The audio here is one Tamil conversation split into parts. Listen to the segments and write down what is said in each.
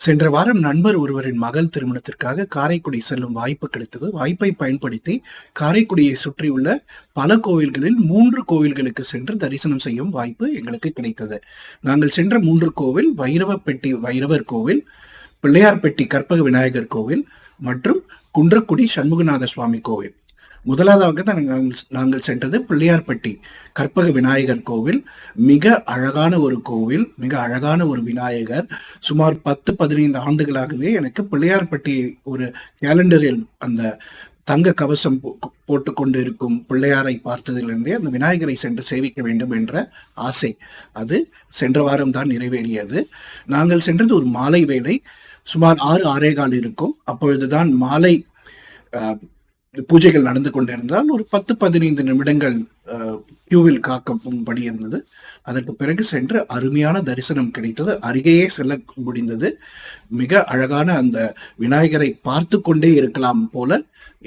சென்ற வாரம் நண்பர் ஒருவரின் மகள் திருமணத்திற்காக காரைக்குடி செல்லும் வாய்ப்பு கிடைத்தது. வாய்ப்பை பயன்படுத்தி காரைக்குடியை சுற்றியுள்ள பல கோவில்களில் 3 கோவில்களுக்கு சென்று தரிசனம் செய்யும் வாய்ப்பு எங்களுக்கு கிடைத்தது. நாங்கள் சென்ற 3 கோவில் வைரவப்பெட்டி வைரவர் கோவில், பிள்ளையார்பட்டி கற்பக விநாயகர் கோவில் மற்றும் குன்றக்குடி சண்முகநாத சுவாமி கோவில். முதலாவதாக நாங்கள் சென்றது பிள்ளையார்பட்டி கற்பக விநாயகர் கோவில். மிக அழகான ஒரு கோவில், மிக அழகான ஒரு விநாயகர். சுமார் 10-15 ஆண்டுகளாகவே எனக்கு பிள்ளையார்பட்டி ஒரு கேலண்டரில் அந்த தங்க கவசம் போட்டுக்கொண்டு இருக்கும் பிள்ளையாரை பார்த்ததிலிருந்தே அந்த விநாயகரை சென்று சேவிக்க வேண்டும் என்ற ஆசை. அது சென்ற வாரம் தான் நிறைவேறியது. நாங்கள் சென்றது ஒரு மாலை வேளை, சுமார் 6-6:15 இருக்கும். அப்பொழுதுதான் மாலை பூஜைகள் நடந்து கொண்டிருந்தால் ஒரு 10-15 நிமிடங்கள் கியூவில் காக்கும்படி இருந்தது. அதற்கு பிறகு சென்று அருமையான தரிசனம் கிடைத்தது. அருகேயே செல்ல முடிந்தது. மிக அழகான அந்த விநாயகரை பார்த்து கொண்டே இருக்கலாம் போல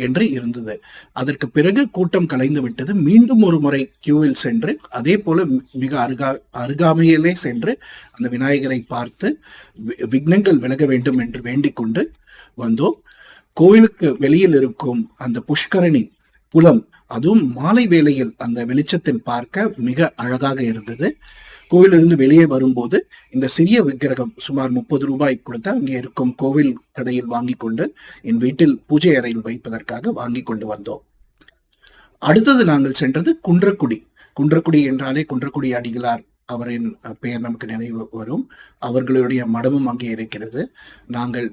என்று இருந்தது. அதற்கு பிறகு கூட்டம் கலைந்து விட்டது. மீண்டும் ஒரு முறை கியூவில் சென்று அதே போல மிக அருகாமையிலே சென்று அந்த விநாயகரை பார்த்து விக்னங்கள் விலக வேண்டும் என்று வேண்டிக் கொண்டு வந்தோம். கோவிலுக்கு வெளியில் இருக்கும் அந்த புஷ்கரணி குளம், அதுவும் மாலை வேளையில் அந்த வெளிச்சத்தில் பார்க்க மிக அழகாக இருந்தது. கோவிலிருந்து வெளியே வரும்போது இந்த சிறிய விக்கிரகம் சுமார் 30 ரூபாய் கொடுத்து அங்கே இருக்கும் கோவில் கடையில் வாங்கி கொண்டு என் வீட்டில் பூஜை அறையில் வைப்பதற்காக வாங்கி கொண்டு வந்தோம். அடுத்தது நாங்கள் சென்றது குன்றக்குடி. குன்றக்குடி என்றாலே குன்றக்குடி அடிகளார் அவரின் பெயர் நமக்கு நினைவு வரும். அவர்களுடைய மடமும் அங்கே இருக்கிறது. நாங்கள்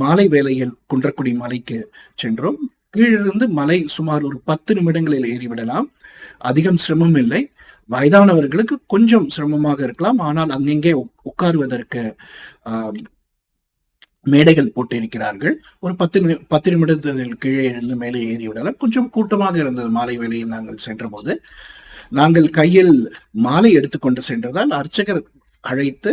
மாலை வேளையில் குன்றக்குடி மலைக்கு சென்றோம். கீழிருந்து மலை சுமார் ஒரு 10 நிமிடங்களில் ஏறிவிடலாம். அதிகம் சிரமம் இல்லை. வயதானவர்களுக்கு கொஞ்சம் சிரமமாக இருக்கலாம். ஆனால் அங்கெங்கே உட்காருவதற்கு மேடைகள் போட்டிருக்கிறார்கள். ஒரு 10 நிமிடத்தில் கீழே இருந்து மேலே ஏறிவிடலாம். கொஞ்சம் கூட்டமாக இருந்தது மாலை வேளையில் நாங்கள் சென்ற போது. நாங்கள் கையில் மாலை எடுத்துக்கொண்டு சென்றதால் அர்ச்சகர் அழைத்து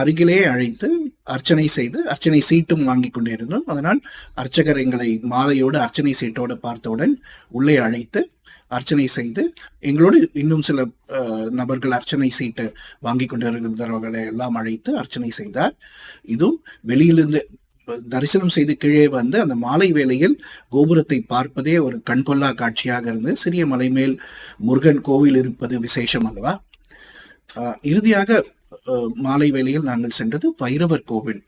அருகிலே அழைத்து அர்ச்சனை செய்து அர்ச்சனை சீட்டும் வாங்கி கொண்டிருந்தோம். அதனால் அர்ச்சகர் எங்களை மாலையோடு அர்ச்சனை சீட்டோடு பார்த்தவுடன் உள்ளே அழைத்து அர்ச்சனை செய்து எங்களோடு இன்னும் சில நபர்கள் அர்ச்சனை சீட்டு வாங்கி கொண்டிருந்தவர்களை எல்லாம் அழைத்து அர்ச்சனை செய்தார். இதுவும் வெளியிலிருந்து தரிசனம் செய்து கீழே வந்து அந்த மாலை வேளையில் கோபுரத்தை பார்ப்பதே ஒரு கண்கொள்ளா காட்சியாக இருந்து, சிறிய மலை மேல் முருகன் கோவில் இருப்பது விசேஷம் அல்லவா. இறுதியாக மாலை வேளையில் நாங்கள் சென்றது வைரவர் கோவில்.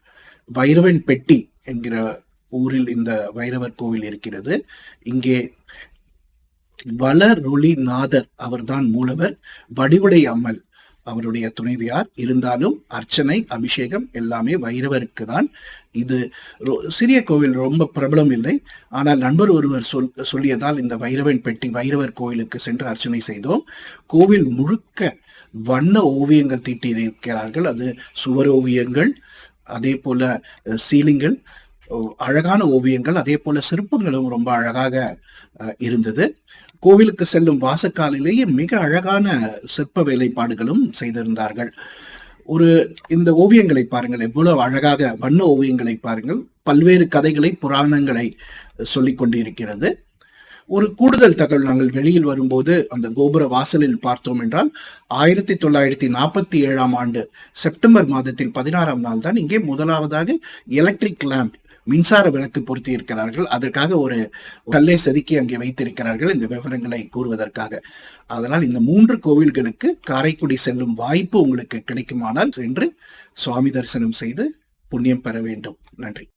வைரவன் பெட்டி என்கிற ஊரில் இந்த வைரவர் கோவில் இருக்கிறது. இங்கே வளரொளிநாதர் அவர்தான் மூலவர், வடிவுடை அம்மல் அவருடைய துணைவியார். இருந்தாலும் அர்ச்சனை அபிஷேகம் எல்லாமே வைரவருக்கு தான். இது சிறிய கோவில், ரொம்ப பிரபலம் இல்லை. ஆனால் நண்பர் ஒருவர் சொல்லியதால் இந்த வைரவன் பெட்டி வைரவர் கோவிலுக்கு சென்று அர்ச்சனை செய்தோம். கோவில் முழுக்க வண்ண ஓவியங்கள் தீட்டியிருக்கிறார்கள். அது சுவர் ஓவியங்கள், அதே போல சீலிங்கள், அழகான ஓவியங்கள், அதே போல சிற்பங்களும் ரொம்ப அழகாக இருந்தது. கோவிலுக்கு செல்லும் வாசக்காலிலேயே மிக அழகான சிற்ப வேலைப்பாடுகளும் செய்திருந்தார்கள். இந்த ஓவியங்களை பாருங்கள், எவ்வளவு அழகாக வண்ண ஓவியங்களை பாருங்கள். பல்வேறு கதைகளை, புராணங்களை சொல்லிக் கொண்டிருக்கிறது. ஒரு கூடுதல் தகவல், நாங்கள் வெளியில் வரும்போது அந்த கோபுர வாசலில் பார்த்தோம் என்றால் 1947 ஆண்டு செப்டம்பர் மாதத்தில் 16ஆம் நாள் தான் இங்கே முதலாவதாக எலக்ட்ரிக் லேம்ப், மின்சார விளக்கு பொருத்தி இருக்கிறார்கள். அதற்காக ஒரு கல்லை செதுக்கி அங்கே வைத்திருக்கிறார்கள் இந்த விவரங்களை கூறுவதற்காக. அதனால் இந்த 3 கோவில்களுக்கு காரைக்குடி செல்லும் வாய்ப்பு உங்களுக்கு கிடைக்குமானால் சென்று சுவாமி தரிசனம் செய்து புண்ணியம் பெற வேண்டும். நன்றி.